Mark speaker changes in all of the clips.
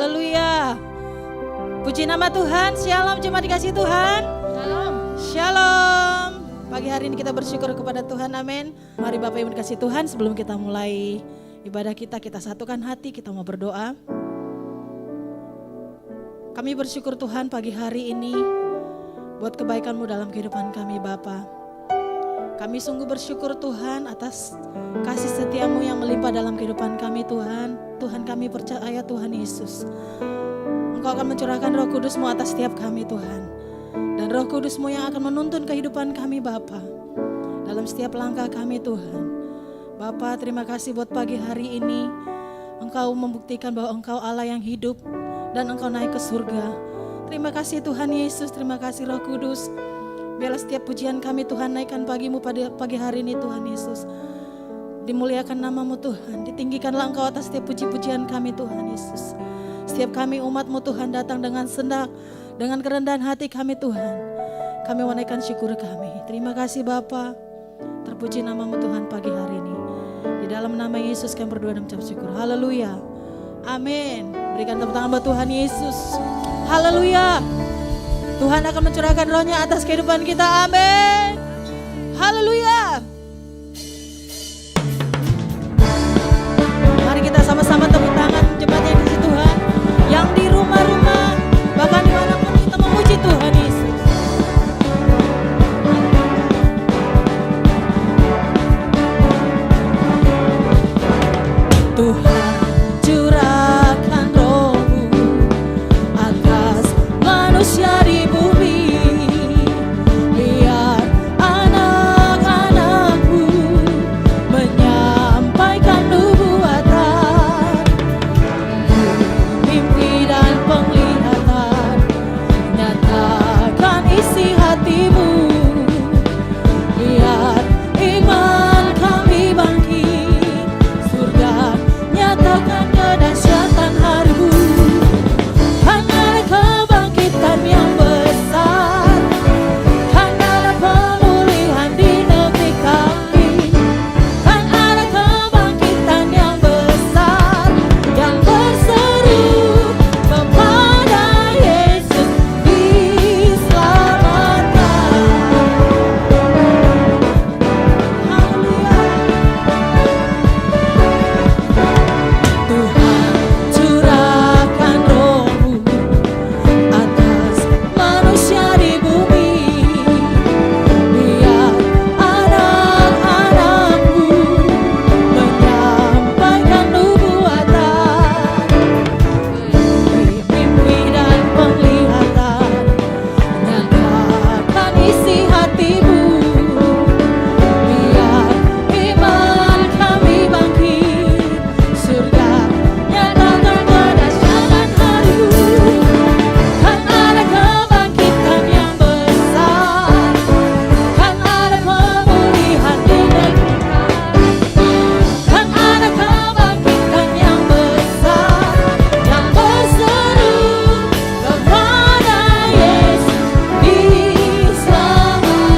Speaker 1: Haleluya. Puji nama Tuhan. Shalom jemaat dikasih Tuhan.
Speaker 2: Shalom.
Speaker 1: Shalom. Pagi hari ini kita bersyukur kepada Tuhan. Amin. Mari Bapak Ibu dikasih Tuhan, sebelum kita mulai ibadah kita satukan hati, kita mau berdoa. Kami bersyukur Tuhan pagi hari ini buat kebaikan-Mu dalam kehidupan kami Bapa. Kami sungguh bersyukur Tuhan atas kasih setia-Mu yang melimpah dalam kehidupan kami Tuhan. Tuhan, kami percaya Tuhan Yesus, Engkau akan mencurahkan Roh Kudus-Mu atas setiap kami Tuhan. Dan Roh Kudus-Mu yang akan menuntun kehidupan kami Bapa dalam setiap langkah kami Tuhan. Bapa, terima kasih buat pagi hari ini. Engkau membuktikan bahwa Engkau Allah yang hidup dan Engkau naik ke surga. Terima kasih Tuhan Yesus, terima kasih Roh Kudus. Biarlah setiap pujian kami Tuhan naikkan pagi-Mu pada pagi hari ini Tuhan Yesus. Dimuliakan nama-Mu Tuhan, ditinggikanlah Engkau atas setiap puji-pujian kami Tuhan Yesus. Setiap kami umat-Mu Tuhan datang dengan sendak, dengan kerendahan hati kami Tuhan. Kami menaikkan syukur kami. Terima kasih Bapa. Terpuji nama-Mu Tuhan pagi hari ini. Di dalam nama Yesus kami berdoa dan mengucap syukur. Haleluya. Amin. Berikan tepuk tangan buat Tuhan Yesus. Haleluya. Tuhan akan mencurahkan rohnya atas kehidupan kita. Amin. Haleluya. Mari kita sama-sama tepuk tangan jemaat yang dikasihi Tuhan. Yang di rumah-rumah, bahkan dimanapun kita memuji Tuhan Yesus. Tuhan curahkan roh-Mu atas manusia di bumi. Biar anak-anak-Mu menyampaikan nubuatan, mimpi dan penglihatan, nyatakan isi hati-Mu. Biar iman kami bangkit, surga nyatakan kedahsyatan hari-Mu. Kan ada kebangkitan yang besar, kan ada pemulihan di negeri kami. Kan ada kebangkitan yang besar, yang berseru kepada Yesus diselamatkan. Haleluya. Tuhan curahkan roh-Mu atas manusia di bumi. Biar anak-anak-Mu menyampaikan nubuatan, mimpi dan penglihatan, nyatakan isi hati-Mu. Biar iman kami bangkit, surga nyatakan kedahsyatan hari-Mu. Kan ada kebangkitan yang besar, kan ada pemulihan di negeri kami. Kan ada kebangkitan yang besar, yang berseru kepada Yesus diselamatkan.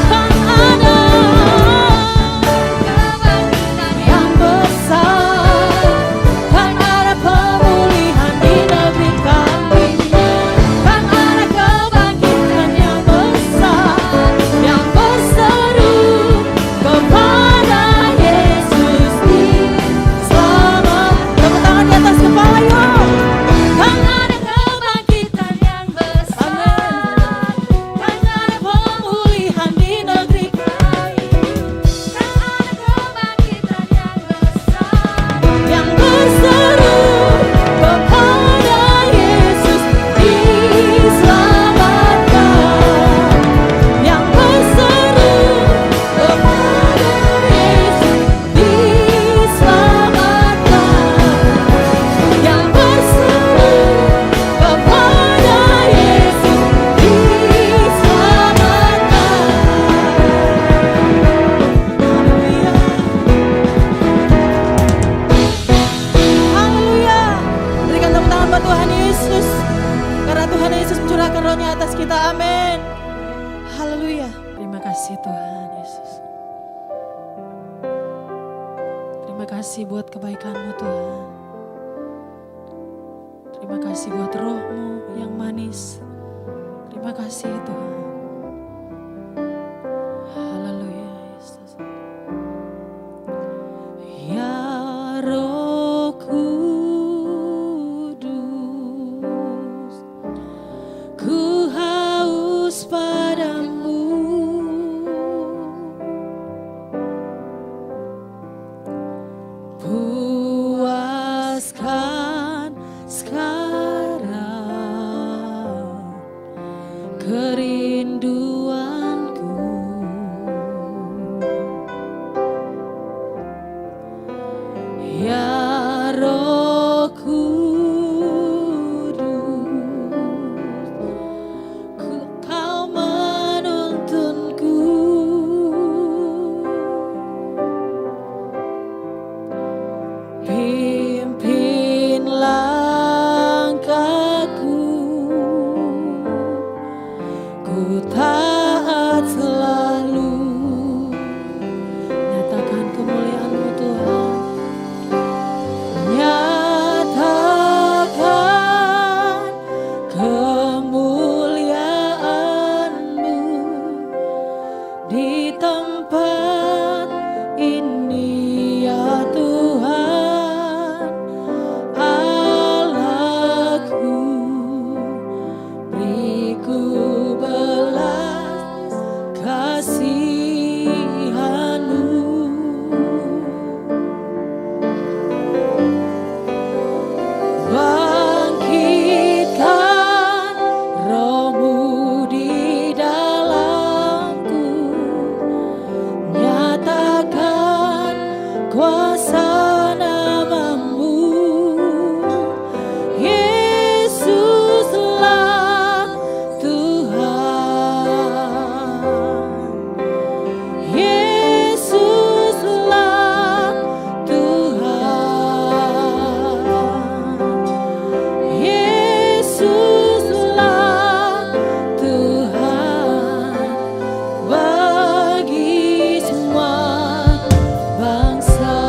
Speaker 1: Kan ada kebangkitan yang besar, kan ada pemulihan di negeri kami. Kan ada kebangkitan yang besar, yang berseru kepada Yesus diselamatkan. Tepuk tangan di atas kepala yuk. Kan ada kebangkitan yang besar, kan ada pemulihan di negeri kami. Kan ada kebangkitan yang besar, yang berseru kepada Yesus diselamatkan. Yang berseru kepada Yesus diselamatkan. Yang berseru kepada Yesus diselamatkan. Haleluya. Berikan tepuk tangan buat Tuhan Yesus, karena Tuhan Yesus mencurahkan rohnya atas kita. Amin. Haleluya. Terima kasih Tuhan Yesus. Terima kasih buat kebaikan-Mu Tuhan. Terima Terima kasih buat roh-Mu yang manis. Terima kasih Tuhan. Haleluya Yesus. Ya Roh Kudus, ku haus padamu. Puaskan sekarang kerinduanku. Ya Roh Kudus, Kau menuntunku. Pimpin langkahku, ku taat selalu. Nyatakan kemuliaan-Mu Tuhan. Nyatakan kemuliaan-Mu di tempat ini ya Tuhan. Allahku, beriku belas kasihan-Mu. Bangkitkan roh-Mu di dalamku, nyatakan kuasa nama-Mu. Yesuslah Tuhan, Yesuslah Tuhan, Yesuslah Tuhan bagi semua bangsa.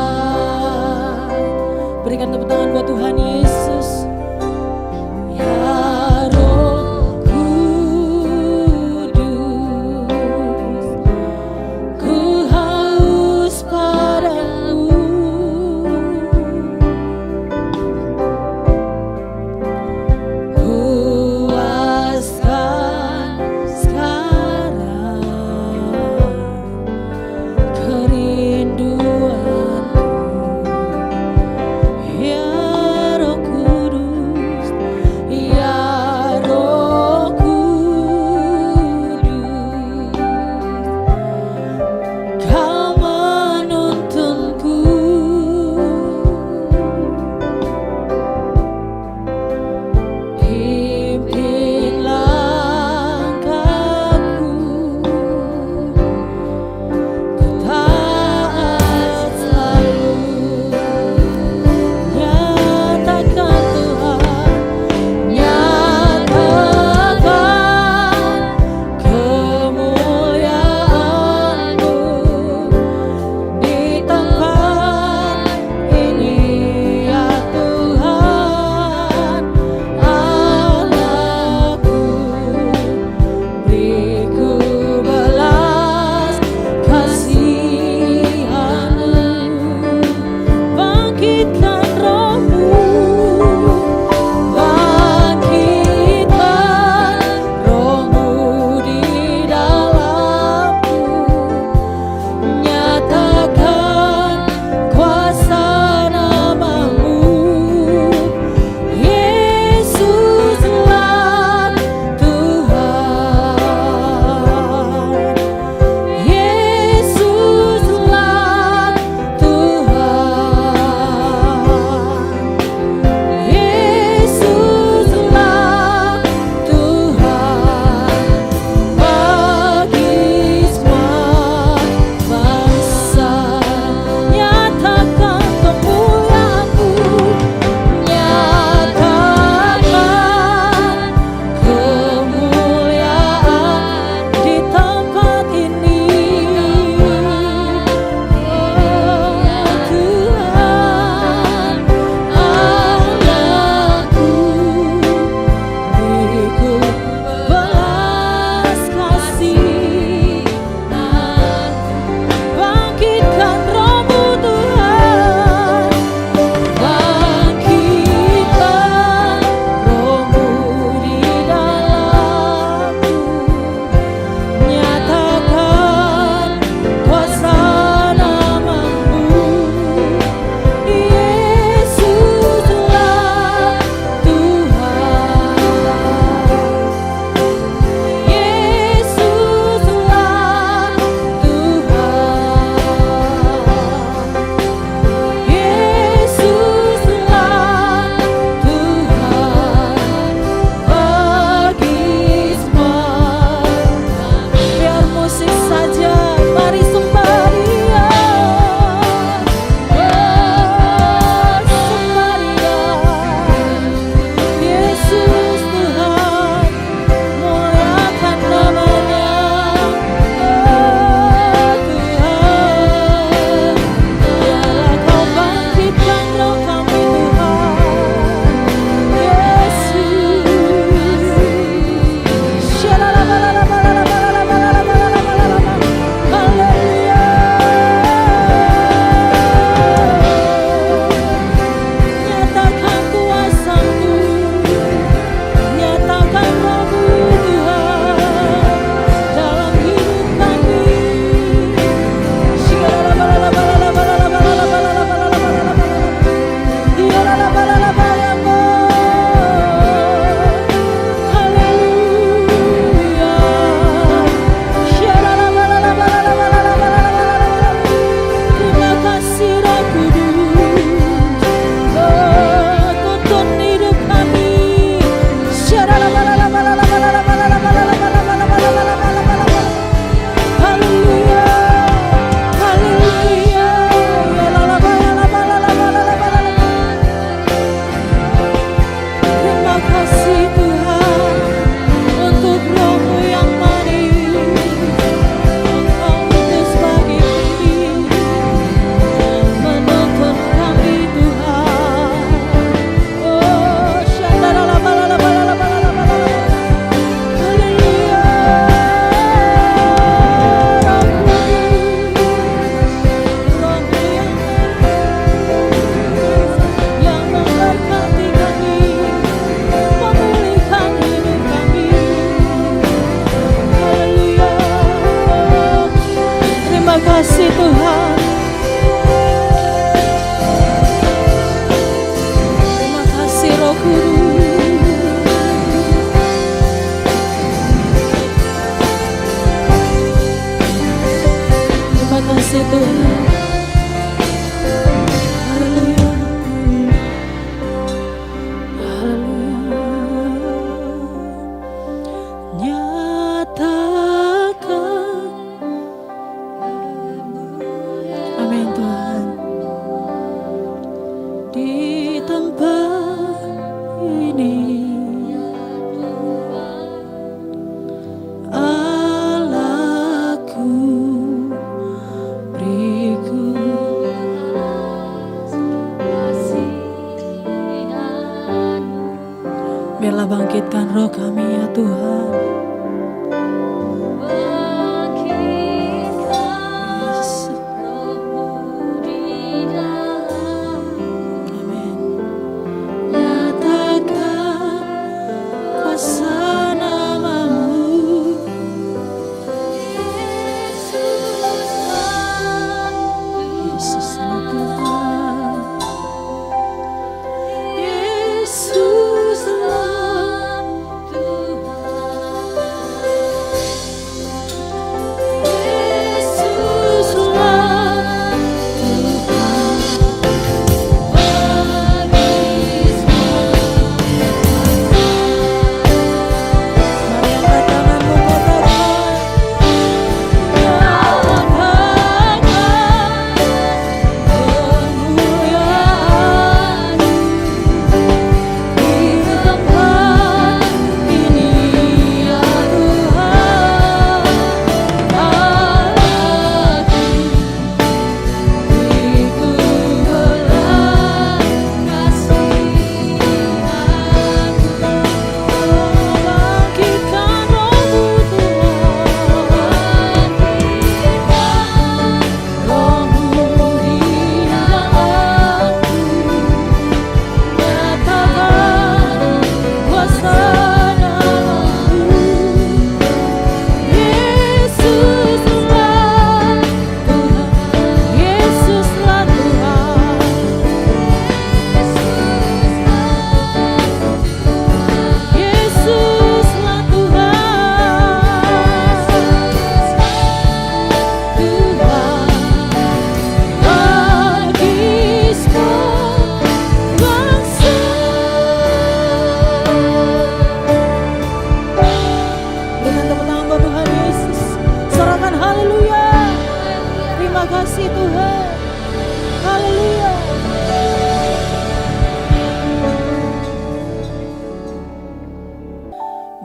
Speaker 1: Biarlah bangkitkan roh kami ya Tuhan.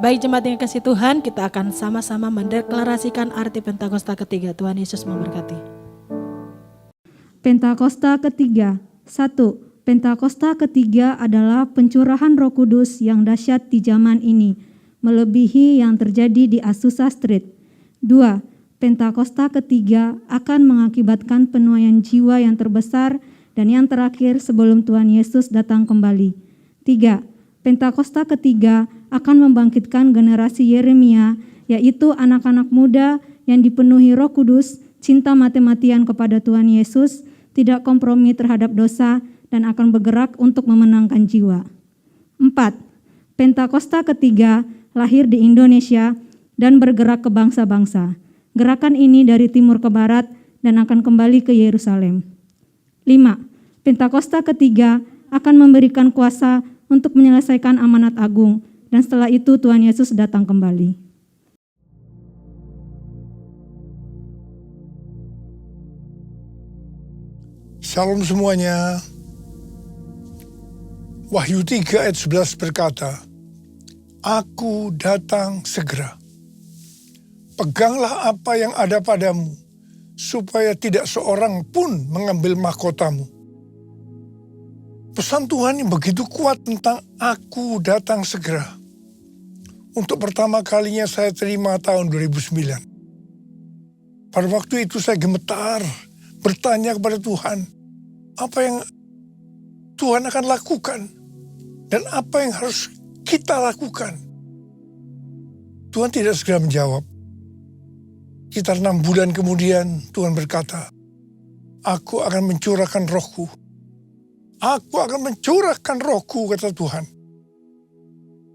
Speaker 1: Baik jemaat yang kasih Tuhan, kita akan sama-sama mendeklarasikan arti Pentakosta ketiga. Tuhan Yesus memberkati.
Speaker 2: Pentakosta ketiga. 1. Pentakosta ketiga adalah pencurahan Roh Kudus yang dahsyat di zaman ini, melebihi yang terjadi di Azusa Street. 2. Pentakosta ketiga akan mengakibatkan penuaian jiwa yang terbesar dan yang terakhir sebelum Tuhan Yesus datang kembali. 3. Pentakosta ketiga akan membangkitkan generasi Yeremia, yaitu anak-anak muda yang dipenuhi Roh Kudus, cinta mati-matian kepada Tuhan Yesus, tidak kompromi terhadap dosa, dan akan bergerak untuk memenangkan jiwa. 4. Pentakosta ketiga lahir di Indonesia dan bergerak ke bangsa-bangsa. Gerakan ini dari timur ke barat dan akan kembali ke Yerusalem. 5. Pentakosta ketiga akan memberikan kuasa untuk menyelesaikan amanat agung, dan setelah itu Tuhan Yesus datang kembali.
Speaker 3: Shalom semuanya. Wahyu 3 ayat 11 berkata, Aku datang segera. Peganglah apa yang ada padamu, supaya tidak seorang pun mengambil mahkotamu. Pesan Tuhan yang begitu kuat tentang aku datang segera. Untuk pertama kalinya saya terima tahun 2009. Pada waktu itu saya gemetar, bertanya kepada Tuhan, apa yang Tuhan akan lakukan dan apa yang harus kita lakukan. Tuhan tidak segera menjawab. Sekitar 6 bulan kemudian Tuhan berkata, Aku akan mencurahkan rohku. Aku akan mencurahkan rohku, kata Tuhan.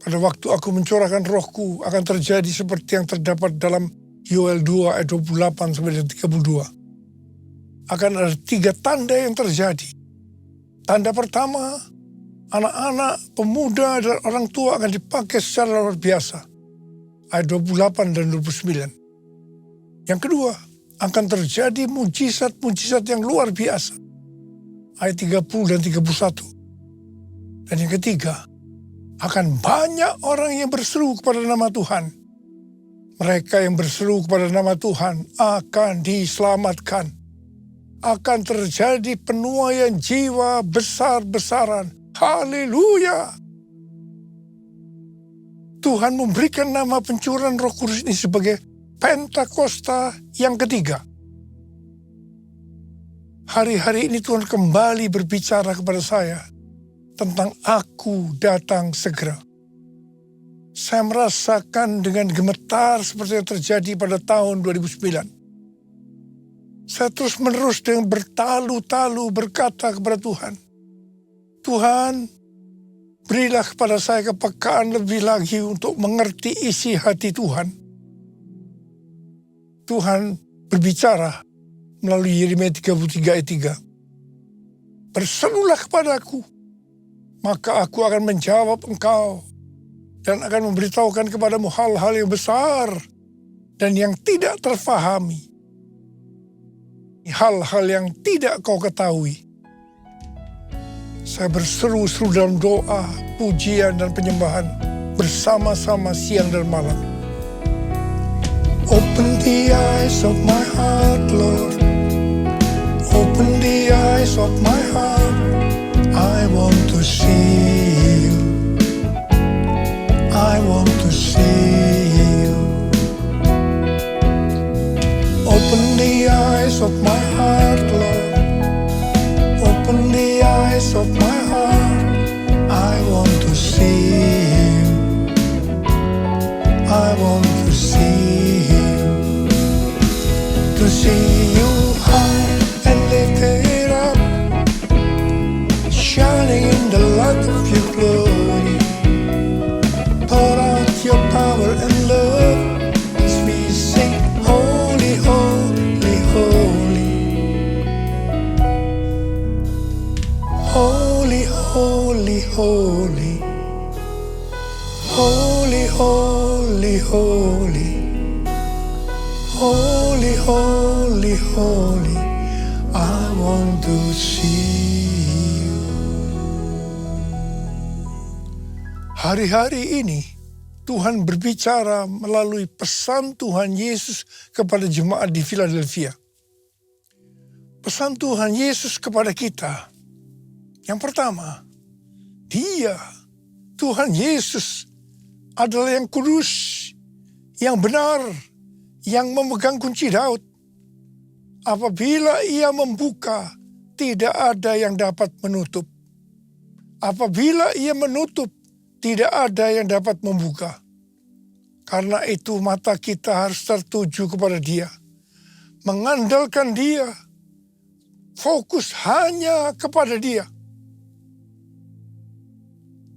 Speaker 3: Pada waktu aku mencurahkan rohku akan terjadi seperti yang terdapat dalam Yoel 2 ayat 28 sampai 32. Akan ada 3 tanda yang terjadi. Tanda pertama, anak-anak, pemuda, dan orang tua akan dipakai secara luar biasa. Ayat 28 dan 29. Yang kedua, akan terjadi mujizat-mujizat yang luar biasa. Ayat 30 dan 31. Dan yang ketiga, akan banyak orang yang berseru kepada nama Tuhan. Mereka yang berseru kepada nama Tuhan akan diselamatkan. Akan terjadi penuaian jiwa besar-besaran. Haleluya. Tuhan memberikan nama pencurahan Roh Kudus ini sebagai Pentakosta yang ketiga. Hari-hari ini Tuhan kembali berbicara kepada saya tentang aku datang segera. Saya merasakan dengan gemetar seperti yang terjadi pada tahun 2009. Saya terus menerus dengan bertalu-talu berkata kepada Tuhan, Tuhan, berilah kepada saya kepekaan lebih lagi untuk mengerti isi hati Tuhan. Tuhan berbicara melalui Yeremia 33 ayat 3. Berserulah kepadaku, maka aku akan menjawab engkau dan akan memberitahukan kepadamu hal-hal yang besar dan yang tidak terfahami. Hal-hal yang tidak kau ketahui. Saya berseru-seru dalam doa, pujian dan penyembahan bersama-sama siang dan malam. Open the eyes of my heart, Lord. Open the eyes of my heart. I want to see you. I want to see you. Open the eyes of my heart, Lord. Open the eyes of my heart. I want to see you. I want to see you. To see you high and lifted up, shining in the light of your glory. Pour out your power and love as we sing, holy, holy, holy. Holy, holy, holy. Holy, holy, holy. Holy, holy, holy. I want to see you. Hari-hari ini Tuhan berbicara melalui pesan Tuhan Yesus kepada jemaat di Philadelphia. Pesan Tuhan Yesus kepada kita. Yang pertama, Dia, Tuhan Yesus, adalah yang kudus, yang benar, yang memegang kunci Daud. Apabila Ia membuka, tidak ada yang dapat menutup. Apabila Ia menutup, tidak ada yang dapat membuka. Karena itu mata kita harus tertuju kepada Dia. Mengandalkan Dia. Fokus hanya kepada Dia.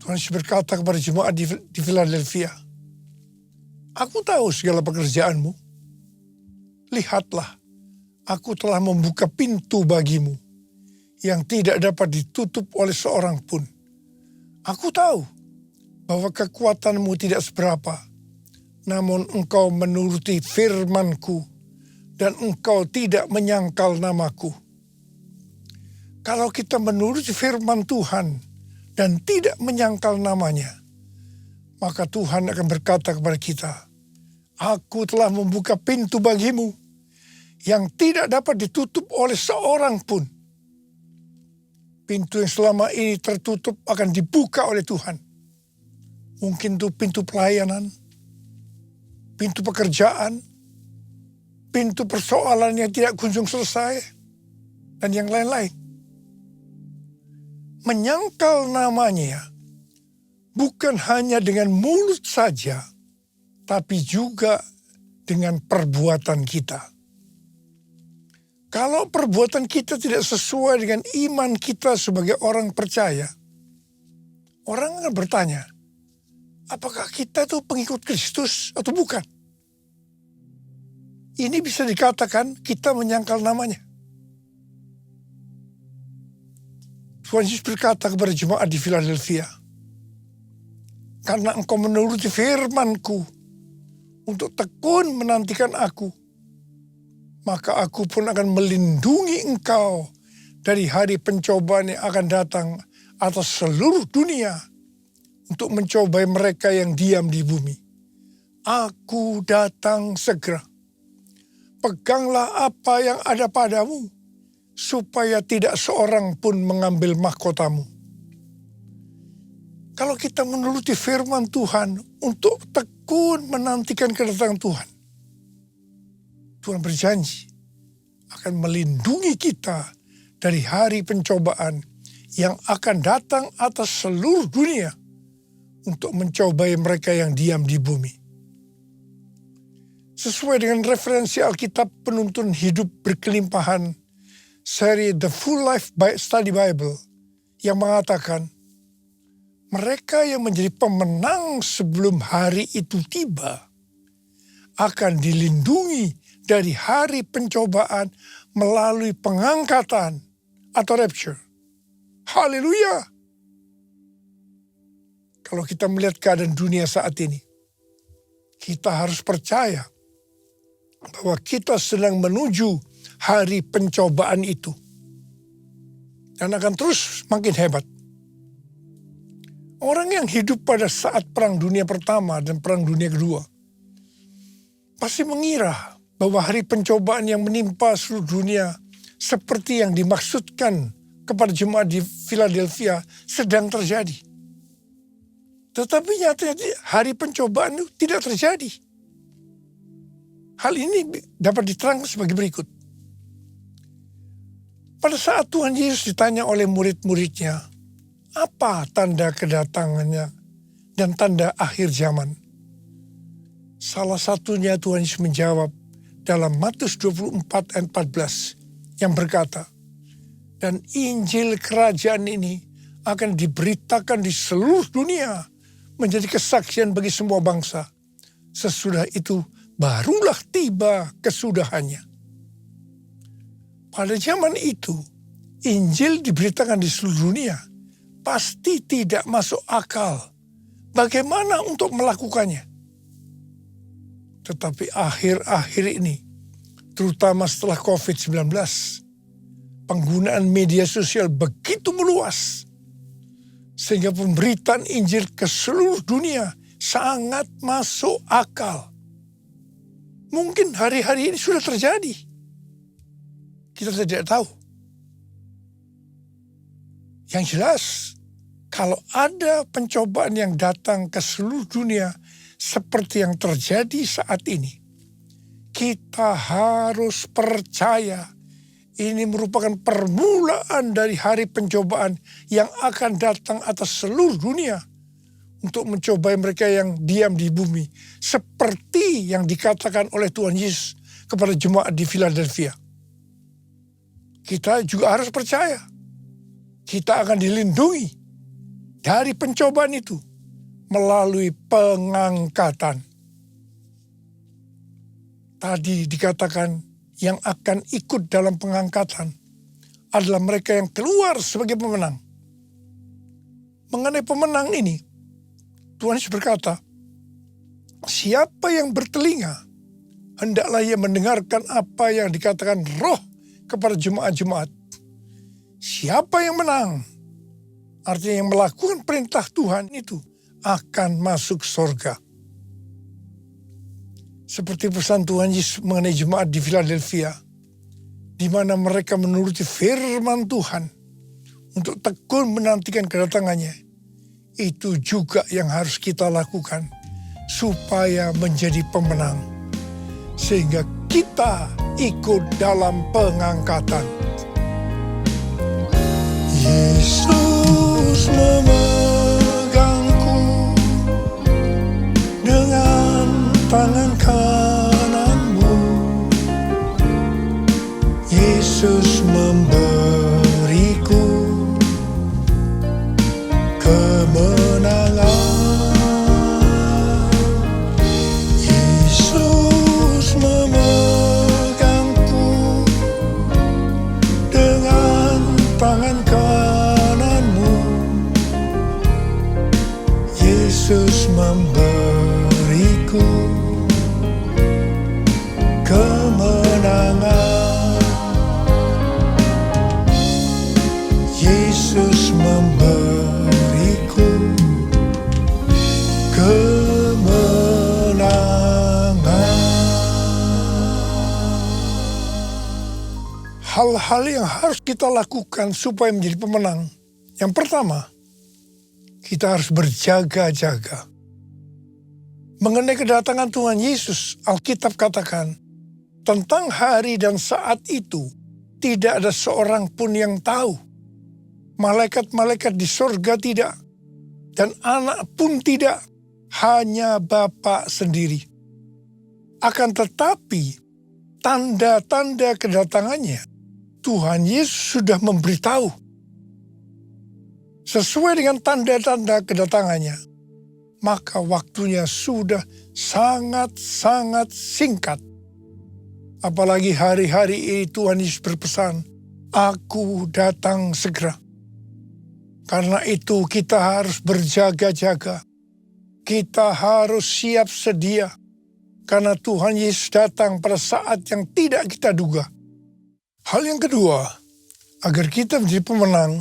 Speaker 3: Tuhan Yesus berkata kepada jemaat di Philadelphia, aku tahu segala pekerjaanmu. Lihatlah, aku telah membuka pintu bagimu yang tidak dapat ditutup oleh seorang pun. Aku tahu bahwa kekuatanmu tidak seberapa, namun engkau menuruti firman-Ku dan engkau tidak menyangkal nama-Ku. Kalau kita menuruti firman Tuhan dan tidak menyangkal namanya, maka Tuhan akan berkata kepada kita, aku telah membuka pintu bagimu yang tidak dapat ditutup oleh seorang pun. Pintu yang selama ini tertutup akan dibuka oleh Tuhan. Mungkin itu pintu pelayanan, pintu pekerjaan, pintu persoalan yang tidak kunjung selesai, dan yang lain-lain. Menyangkal namanya bukan hanya dengan mulut saja, tapi juga dengan perbuatan kita. Kalau perbuatan kita tidak sesuai dengan iman kita sebagai orang percaya, orang akan bertanya, apakah kita itu pengikut Kristus atau bukan? Ini bisa dikatakan kita menyangkal namanya. Tuhan Yesus berkata kepada jemaat di Philadelphia, karena engkau menuruti firman-Ku untuk tekun menantikan aku, maka aku pun akan melindungi engkau dari hari pencobaan yang akan datang atas seluruh dunia untuk mencobai mereka yang diam di bumi. Aku datang segera. Peganglah apa yang ada padamu, supaya tidak seorang pun mengambil mahkotamu. Kalau kita menuruti firman Tuhan untuk tekun menantikan kedatangan Tuhan, Tuhan berjanji akan melindungi kita dari hari pencobaan yang akan datang atas seluruh dunia untuk mencobai mereka yang diam di bumi. Sesuai dengan referensi Alkitab Penuntun Hidup Berkelimpahan, seri The Full Life Study Bible, yang mengatakan, mereka yang menjadi pemenang sebelum hari itu tiba akan dilindungi dari hari pencobaan melalui pengangkatan atau rapture. Haleluya! Kalau kita melihat keadaan dunia saat ini, kita harus percaya bahwa kita sedang menuju hari pencobaan itu. Dan akan terus makin hebat. Orang yang hidup pada saat Perang Dunia Pertama dan Perang Dunia Kedua pasti mengira bahwa hari pencobaan yang menimpa seluruh dunia seperti yang dimaksudkan kepada jemaat di Philadelphia sedang terjadi. Tetapi nyatanya hari pencobaan itu tidak terjadi. Hal ini dapat diterangkan sebagai berikut. Pada saat Tuhan Yesus ditanya oleh murid-muridnya, apa tanda kedatangannya dan tanda akhir zaman? Salah satunya Tuhan Yesus menjawab dalam Matius 24 ayat 14 yang berkata, dan Injil kerajaan ini akan diberitakan di seluruh dunia menjadi kesaksian bagi semua bangsa. Sesudah itu barulah tiba kesudahannya. Pada zaman itu, Injil diberitakan di seluruh dunia. Pasti tidak masuk akal. Bagaimana untuk melakukannya? Tetapi akhir-akhir ini, terutama setelah COVID-19, penggunaan media sosial begitu meluas, sehingga pemberitaan Injil ke seluruh dunia sangat masuk akal. Mungkin hari-hari ini sudah terjadi. Kita tidak tahu. Yang jelas, kalau ada pencobaan yang datang ke seluruh dunia seperti yang terjadi saat ini, kita harus percaya ini merupakan permulaan dari hari pencobaan yang akan datang atas seluruh dunia untuk mencobai mereka yang diam di bumi, seperti yang dikatakan oleh Tuhan Yesus kepada jemaat di Philadelphia. Kita juga harus percaya kita akan dilindungi dari pencobaan itu melalui pengangkatan. Tadi dikatakan yang akan ikut dalam pengangkatan adalah mereka yang keluar sebagai pemenang. Mengenai pemenang ini, Tuhan Yesus berkata, siapa yang bertelinga, hendaklah ia mendengarkan apa yang dikatakan Roh kepada jemaat-jemaat. Siapa yang menang, artinya yang melakukan perintah Tuhan itu, akan masuk surga. Seperti pesan Tuhan Yesus mengenai jemaat di Philadelphia, di mana mereka menuruti firman Tuhan untuk tekun menantikan kedatangannya. Itu juga yang harus kita lakukan supaya menjadi pemenang, sehingga kita ikut dalam pengangkatan. Yesus memegangku dengan tangan kananmu. Yesus memberiku kemenangan. Yesus memegangku dengan tangan kananmu. Yesus memberiku kemenangan. Yesus memberiku kemenangan. Hal-hal yang harus kita lakukan supaya menjadi pemenang. Yang pertama, kita harus berjaga-jaga. Mengenai kedatangan Tuhan Yesus, Alkitab katakan, tentang hari dan saat itu, tidak ada seorang pun yang tahu. Malaikat-malaikat di sorga tidak, dan anak pun tidak, hanya Bapa sendiri. Akan tetapi, tanda-tanda kedatangannya, Tuhan Yesus sudah memberitahu. Sesuai dengan tanda-tanda kedatangannya, maka waktunya sudah sangat-sangat singkat. Apalagi hari-hari ini Tuhan Yesus berpesan, "Aku datang segera." Karena itu kita harus berjaga-jaga. Kita harus siap sedia. Karena Tuhan Yesus datang pada saat yang tidak kita duga. Hal yang kedua, agar kita menjadi pemenang,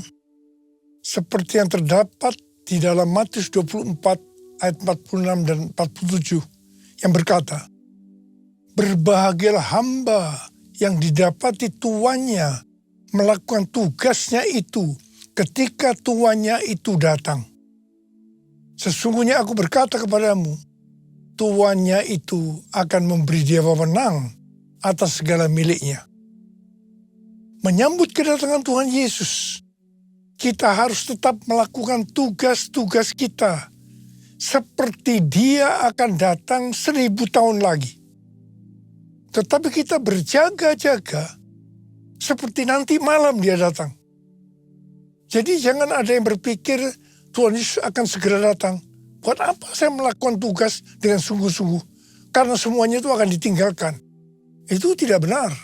Speaker 3: seperti yang terdapat di dalam Matius 24 ayat 46 dan 47 yang berkata, "Berbahagialah hamba yang didapati tuannya melakukan tugasnya itu ketika tuannya itu datang. Sesungguhnya aku berkata kepadamu, tuannya itu akan memberi dia wewenang atas segala miliknya." Menyambut kedatangan Tuhan Yesus, kita harus tetap melakukan tugas-tugas kita seperti dia akan datang 1000 tahun lagi. Tetapi kita berjaga-jaga seperti nanti malam dia datang. Jadi jangan ada yang berpikir Tuhan Yesus akan segera datang. Buat apa saya melakukan tugas dengan sungguh-sungguh? Karena semuanya itu akan ditinggalkan. Itu tidak benar.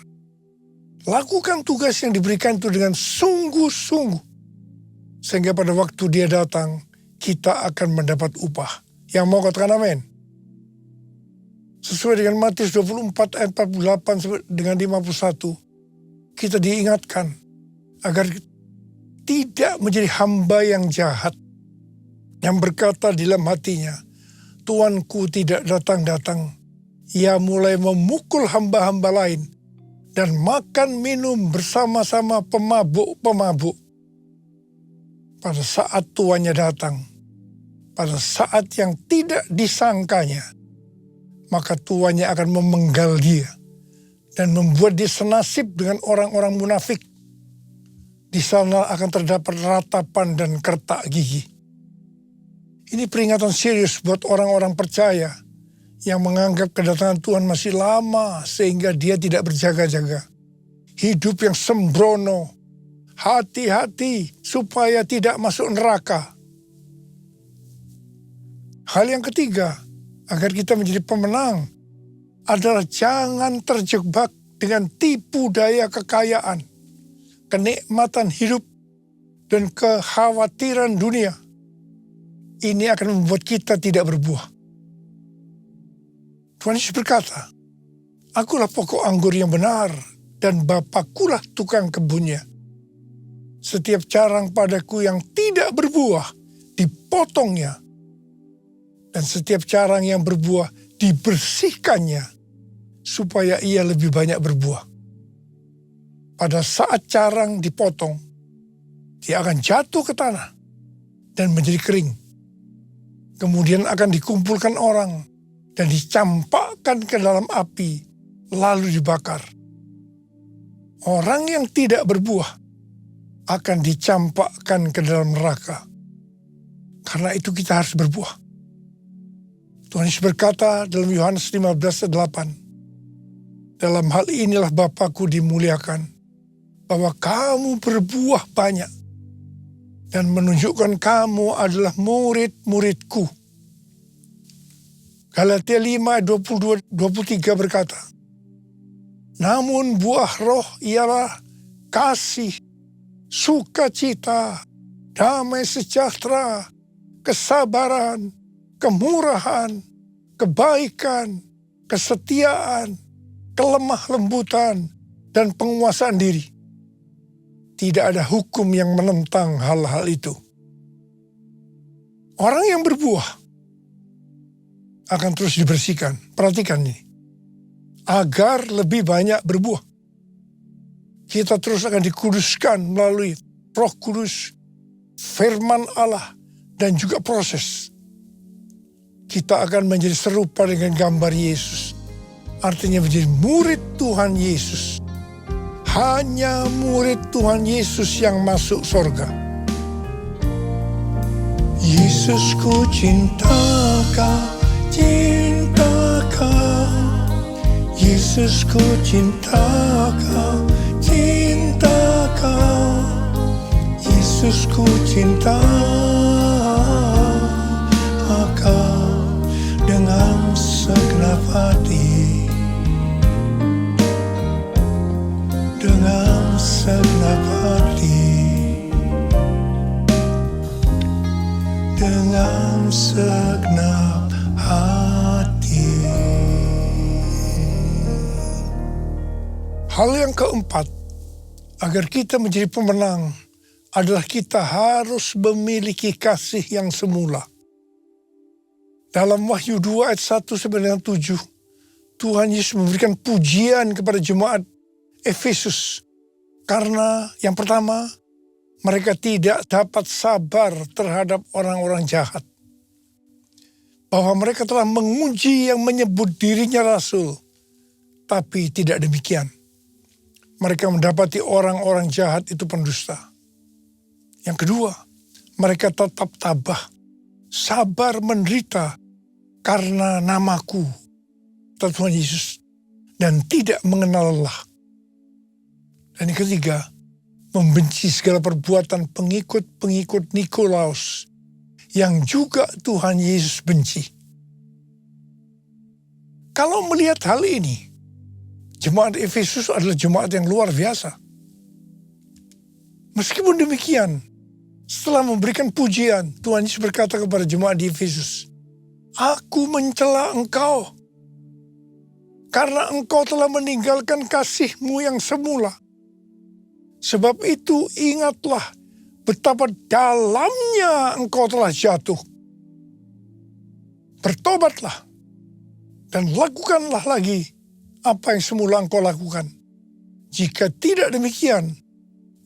Speaker 3: Lakukan tugas yang diberikan itu dengan sungguh-sungguh. Sehingga pada waktu dia datang, kita akan mendapat upah. Yang mau katakan amin? Sesuai dengan Matius 24 ayat 48 dengan 51, kita diingatkan agar tidak menjadi hamba yang jahat, yang berkata di dalam hatinya, "Tuanku tidak datang-datang." Ia mulai memukul hamba-hamba lain dan makan minum bersama-sama pemabuk-pemabuk. Pada saat tuannya datang, pada saat yang tidak disangkanya, maka tuannya akan memenggal dia dan membuat dia senasib dengan orang-orang munafik. Di sana akan terdapat ratapan dan kertak gigi. Ini peringatan serius buat orang-orang percaya yang menganggap kedatangan Tuhan masih lama sehingga dia tidak berjaga-jaga. Hidup yang sembrono. Hati-hati supaya tidak masuk neraka. Hal yang ketiga, agar kita menjadi pemenang, adalah jangan terjebak dengan tipu daya kekayaan, kenikmatan hidup, dan kekhawatiran dunia. Ini akan membuat kita tidak berbuah. Tuhan Yesus berkata, "Akulah pokok anggur yang benar, dan Bapakulah tukang kebunnya. Setiap carang padaku yang tidak berbuah, dipotongnya. Dan setiap carang yang berbuah, dibersihkannya, supaya ia lebih banyak berbuah." Pada saat carang dipotong, dia akan jatuh ke tanah dan menjadi kering. Kemudian akan dikumpulkan orang dan dicampakkan ke dalam api, lalu dibakar. Orang yang tidak berbuah akan dicampakkan ke dalam neraka. Karena itu kita harus berbuah. Tuhan Yesus berkata dalam Yohanes 15:8, "Dalam hal inilah Bapa-Ku dimuliakan, bahwa kamu berbuah banyak, dan menunjukkan kamu adalah murid-murid-Ku." Galatia 5:22-23 berkata, "Namun buah roh ialah kasih, sukacita, damai sejahtera, kesabaran, kemurahan, kebaikan, kesetiaan, kelemah lembutan, dan penguasaan diri. Tidak ada hukum yang menentang hal-hal itu." Orang yang berbuah akan terus dibersihkan. Perhatikan ini. Agar lebih banyak berbuah. Kita terus akan dikuduskan melalui Roh Kudus, firman Allah, dan juga proses. Kita akan menjadi serupa dengan gambar Yesus. Artinya menjadi murid Tuhan Yesus. Hanya murid Tuhan Yesus yang masuk surga. Yesus, ku cinta Kau, cinta Kau. Yesus, ku cinta Kau, cinta Kau. Yesus, ku cinta Kau dengan segenap hati, dengan segenap hati, dengan segenap hati. Hal yang keempat, agar kita menjadi pemenang, adalah kita harus memiliki kasih yang semula. Dalam Wahyu 2 ayat 1-7, Tuhan Yesus memberikan pujian kepada jemaat Efesus. Karena yang pertama, mereka tidak dapat sabar terhadap orang-orang jahat. Bahwa mereka telah menguji yang menyebut dirinya rasul. Tapi tidak demikian. Mereka mendapati orang-orang jahat itu pendusta. Yang kedua, mereka tetap tabah, sabar menderita karena namaku, kata Tuhan Yesus, dan tidak mengenal lelah. Dan yang ketiga, membenci segala perbuatan pengikut-pengikut Nikolaus yang juga Tuhan Yesus benci. Kalau melihat hal ini, jemaat Efesus adalah jemaat yang luar biasa. Meskipun demikian, setelah memberikan pujian, Tuhan Yesus berkata kepada jemaat di Efesus, "Aku mencela engkau, karena engkau telah meninggalkan kasihmu yang semula. Sebab itu ingatlah betapa dalamnya engkau telah jatuh. Bertobatlah dan lakukanlah lagi apa yang semula engkau lakukan. Jika tidak demikian,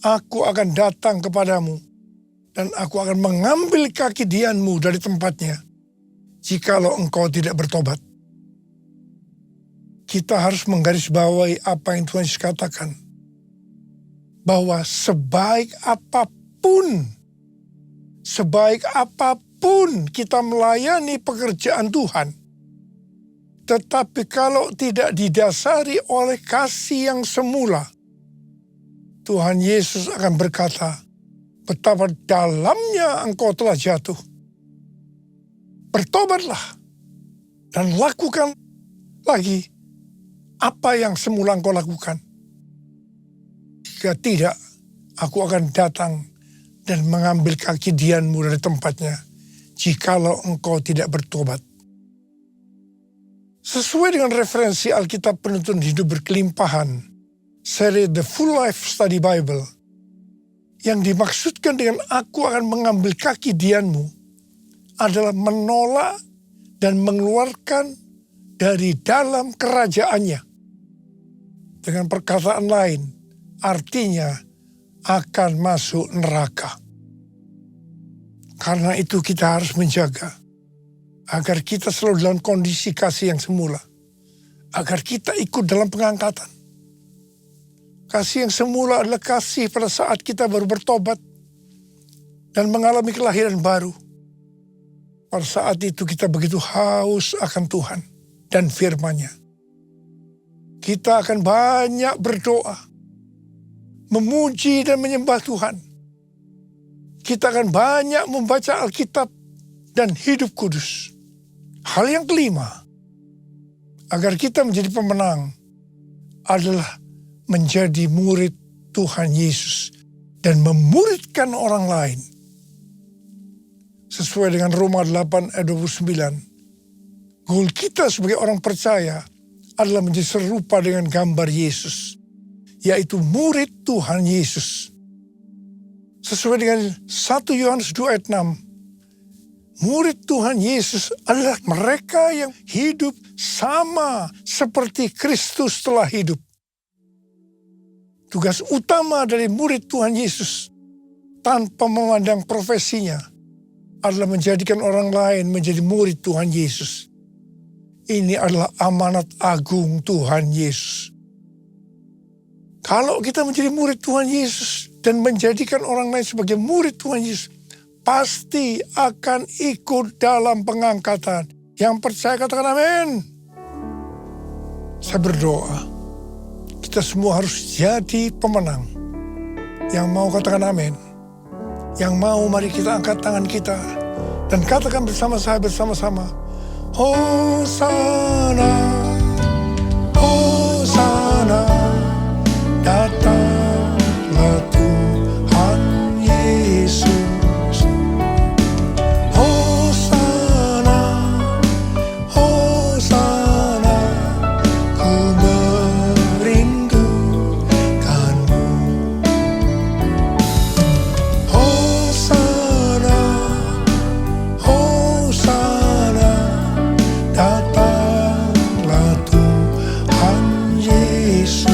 Speaker 3: aku akan datang kepadamu dan aku akan mengambil kaki dianmu dari tempatnya, jikalau engkau tidak bertobat." Kita harus menggarisbawahi apa yang Tuhan Yesus katakan. Bahwa sebaik apapun kita melayani pekerjaan Tuhan, tetapi kalau tidak didasari oleh kasih yang semula, Tuhan Yesus akan berkata, betapa dalamnya engkau telah jatuh. Bertobatlah dan lakukan lagi apa yang semula engkau lakukan. Jika tidak, aku akan datang dan mengambil kaki dianmu dari tempatnya, jikalau engkau tidak bertobat. Sesuai dengan referensi Alkitab Penuntun Hidup Berkelimpahan, seri The Full Life Study Bible, yang dimaksudkan dengan aku akan mengambil kaki dianmu adalah menolak dan mengeluarkan dari dalam kerajaannya. Dengan perkataan lain, artinya akan masuk neraka. Karena itu kita harus menjaga agar kita selalu dalam kondisi kasih yang semula. Agar kita ikut dalam pengangkatan. Kasih yang semula adalah kasih pada saat kita baru bertobat dan mengalami kelahiran baru. Pada saat itu kita begitu haus akan Tuhan dan firman-Nya. Kita akan banyak berdoa, memuji dan menyembah Tuhan. Kita akan banyak membaca Alkitab dan hidup kudus. Hal yang kelima, agar kita menjadi pemenang, adalah menjadi murid Tuhan Yesus dan memuridkan orang lain. Sesuai dengan Roma 8 ayat 29, goal kita sebagai orang percaya adalah menjadi serupa dengan gambar Yesus, yaitu murid Tuhan Yesus. Sesuai dengan 1 Yohanes 2 ayat 6, murid Tuhan Yesus adalah mereka yang hidup sama seperti Kristus telah hidup. Tugas utama dari murid Tuhan Yesus tanpa memandang profesinya adalah menjadikan orang lain menjadi murid Tuhan Yesus. Ini adalah amanat agung Tuhan Yesus. Kalau kita menjadi murid Tuhan Yesus dan menjadikan orang lain sebagai murid Tuhan Yesus, pasti akan ikut dalam pengangkatan. Yang percaya katakan amin. Saya berdoa, kita semua harus jadi pemenang. Yang mau katakan amin. Yang mau mari kita angkat tangan kita dan katakan bersama saya bersama-sama. Hosana, Hosana, datanglah Tuhan Yesus. Hosana, Hosana, ku merindukanmu. Hosana, Hosana, datanglah Tuhan Yesus.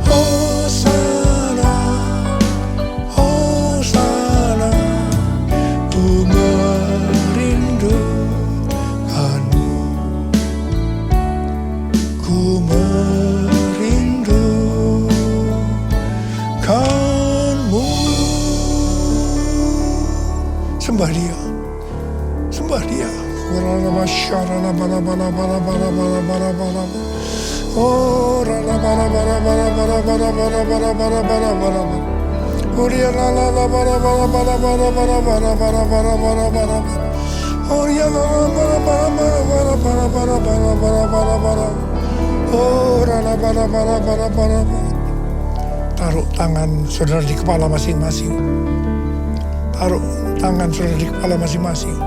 Speaker 3: Hosana, Hosana, ku merindukanmu. Ku merindukanmu. Sembah Dia. Sembah Dia. Oh, taruh tangan saudara di kepala masing-masing. Taruh tangan saudara di kepala masing-masing.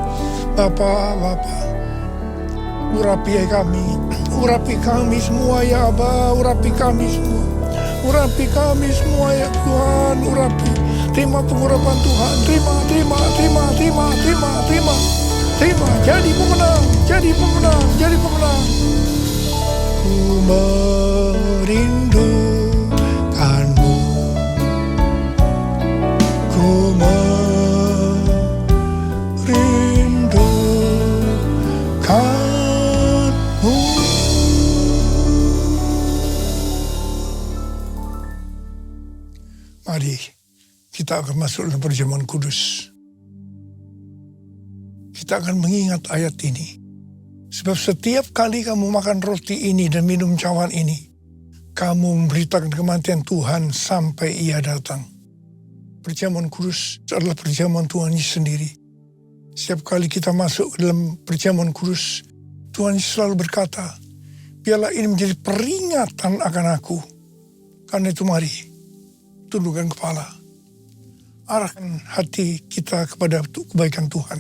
Speaker 3: Bapak, urapi kami semua ya Aba, urapi kami semua. Urapi kami semua ya Tuhan, urapi. Terima pengurapan Tuhan, terima. Jadi pemenang. Ku merindukanmu. Ku merindukanmu. Mari kita akan masuk dalam perjamuan kudus. Kita akan mengingat ayat ini. Sebab setiap kali kamu makan roti ini dan minum cawan ini, kamu memberitakan kematian Tuhan sampai Ia datang. Perjamuan kudus adalah perjamuan Tuhan Yesus sendiri. Setiap kali kita masuk ke dalam perjamuan kudus, Tuhan Yesus selalu berkata, biarlah ini menjadi peringatan akan aku. Karena itu mari, tundukkan kepala. Arahkan hati kita kepada kebaikan Tuhan.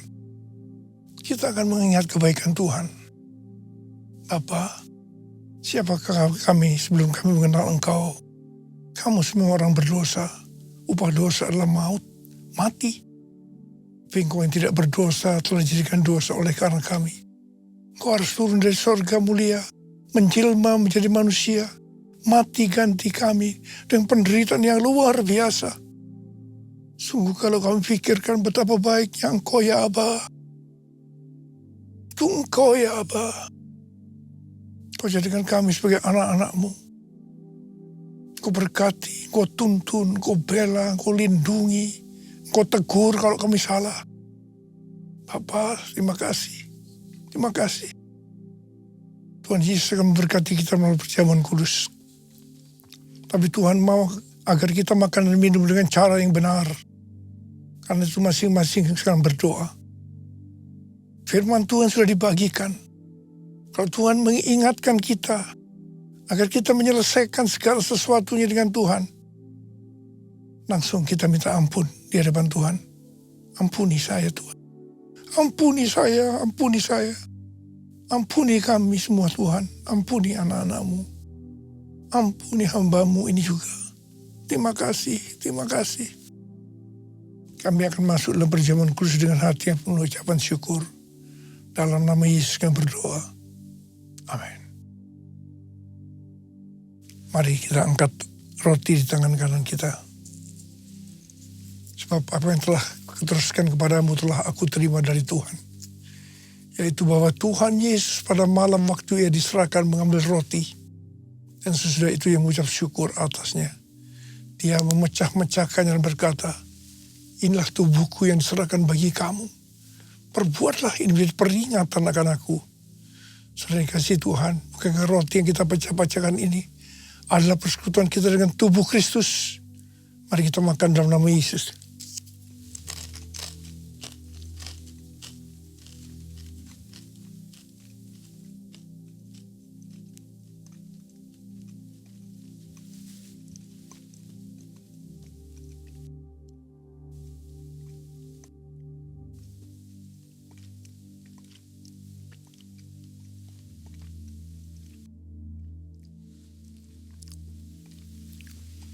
Speaker 3: Kita akan mengingat kebaikan Tuhan. Bapa, siapakah kami sebelum kami mengenal Engkau? Kamu semua orang berdosa. Upah dosa adalah maut, mati. Tapi Engkau yang tidak berdosa telah dijadikan dosa oleh karena kami. Engkau harus turun dari sorga mulia, menjelma menjadi manusia, mati ganti kami dengan penderitaan yang luar biasa. Sungguh kalau kami pikirkan betapa baiknya Engkau ya Aba. Itu Engkau ya Aba. Kau jadikan kami sebagai anak-anak-Mu. Kau berkati, Kau tuntun, Kau bela, Kau lindungi, Kau tegur kalau kami salah. Bapa, terima kasih. Terima kasih. Tuhan Yesus akan memberkati kita melalui perjamuan kudus. Tapi Tuhan mau agar kita makan dan minum dengan cara yang benar. Karena itu masing-masing sekarang berdoa. Firman Tuhan sudah dibagikan. Kalau Tuhan mengingatkan kita agar kita menyelesaikan segala sesuatunya dengan Tuhan, langsung kita minta ampun di hadapan Tuhan. Ampuni saya Tuhan. Ampuni saya, ampuni saya. Ampuni kami semua Tuhan. Ampuni anak-anak-Mu. Ampuni hamba-Mu ini juga. Terima kasih, terima kasih. Kami akan masuk dalam perjamuan kudus dengan hati yang penuh ucapan syukur. Dalam nama Yesus kami berdoa. Amin. Mari kita angkat roti di tangan kanan kita. Sebab apa yang telah aku teruskan kepadamu telah aku terima dari Tuhan. Yaitu bahwa Tuhan Yesus pada malam waktu ia diserahkan mengambil roti. Dan sesudah itu ia mengucap syukur atasnya. Dia memecah-mecahkannya dan berkata, inilah tubuhku yang diserahkan bagi kamu. Perbuatlah ini menjadi peringatan akan aku. Saudara yang kasih Tuhan, bukankah roti yang kita pecah-pecahkan ini adalah persekutuan kita dengan tubuh Kristus. Mari kita makan dalam nama Yesus.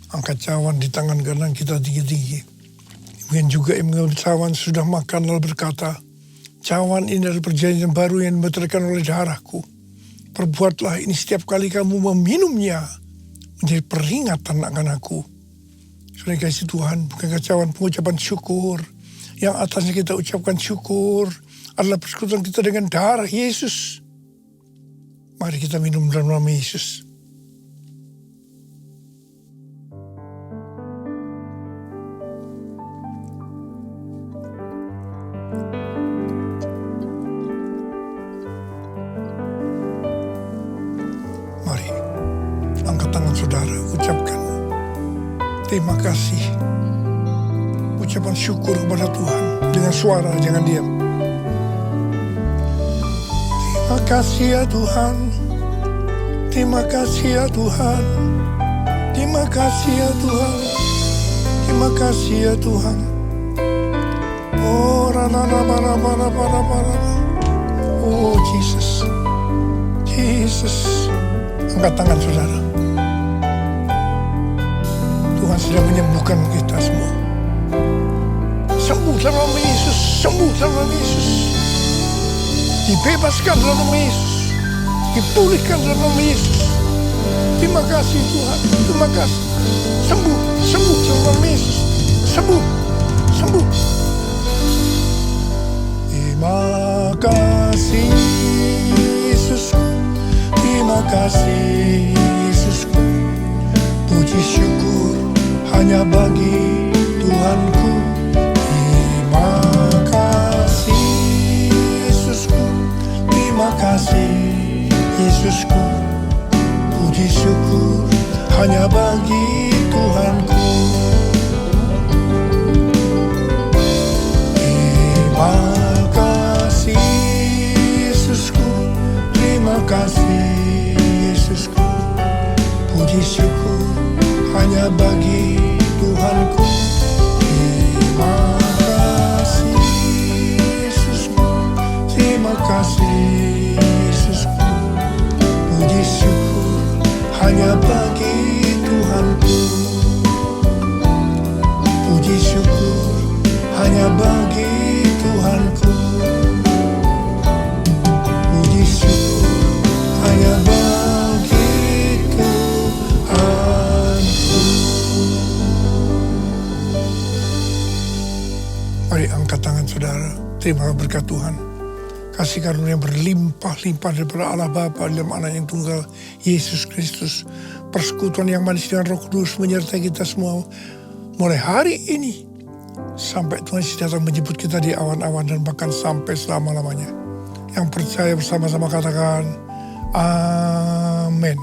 Speaker 3: Angkat cawan di tangan kanan kita tinggi-tinggi. Kemudian juga yang mengambil cawan sudah makan lalu berkata, cawan ini adalah perjanjian baru yang dimeteraikan oleh darahku. Perbuatlah ini setiap kali kamu meminumnya menjadi peringatan akan aku. Saudara kasih Tuhan, bukankah cawan pengucapan syukur yang atasnya kita ucapkan syukur adalah persekutuan kita dengan darah Yesus. Mari kita minum dalam nama Yesus. Mari, angkat tangan saudara, ucapkan terima kasih. Ucapan syukur kepada Tuhan dengan suara, jangan diam. Terima kasih ya Tuhan. Terima kasih ya Tuhan. Terima kasih ya Tuhan. Terima kasih ya Tuhan. Oh, oh Jesus. Jesus. Angkat tangan saudara. Tuhan sudah menyembuhkan kita semua. Sembuh dalam nama Yesus. Sembuh dalam nama Yesus. Dibebaskan dalam nama Yesus. Dipulihkan dalam nama Yesus. Terima kasih Tuhan. Terima kasih. Sembuh. Sembuh dalam nama Yesus. Sembuh. Sembuh. Terima kasih Yesusku. Terima kasih Yesusku. Puji syukur hanya bagi Tuhanku. Terima kasih Yesusku. Terima kasih Yesusku. Puji syukur hanya bagi Tuhanku. Terima kasih Yesusku. Terima kasih Yesusku. Puji syukur hanya bagi Tuhanku. Terima kasih Yesusku. Terima kasih Yesusku. Puji syukur hanya bagi Tuhanku. Puji syukur hanya bagi Tuhanku. Puji syukur hanya bagi Tuhanku. Mari angkat tangan saudara. Terima berkat Tuhan. Kasih karunia yang berlimpah-limpah daripada Allah Bapa dalam Anak yang tunggal Yesus Kristus. Persekutuan yang manis dengan Roh Kudus menyertai kita semua mulai hari ini sampai Tuhan Yesus datang menjemput kita di awan-awan dan bahkan sampai selama-lamanya. Yang percaya bersama-sama katakan amin.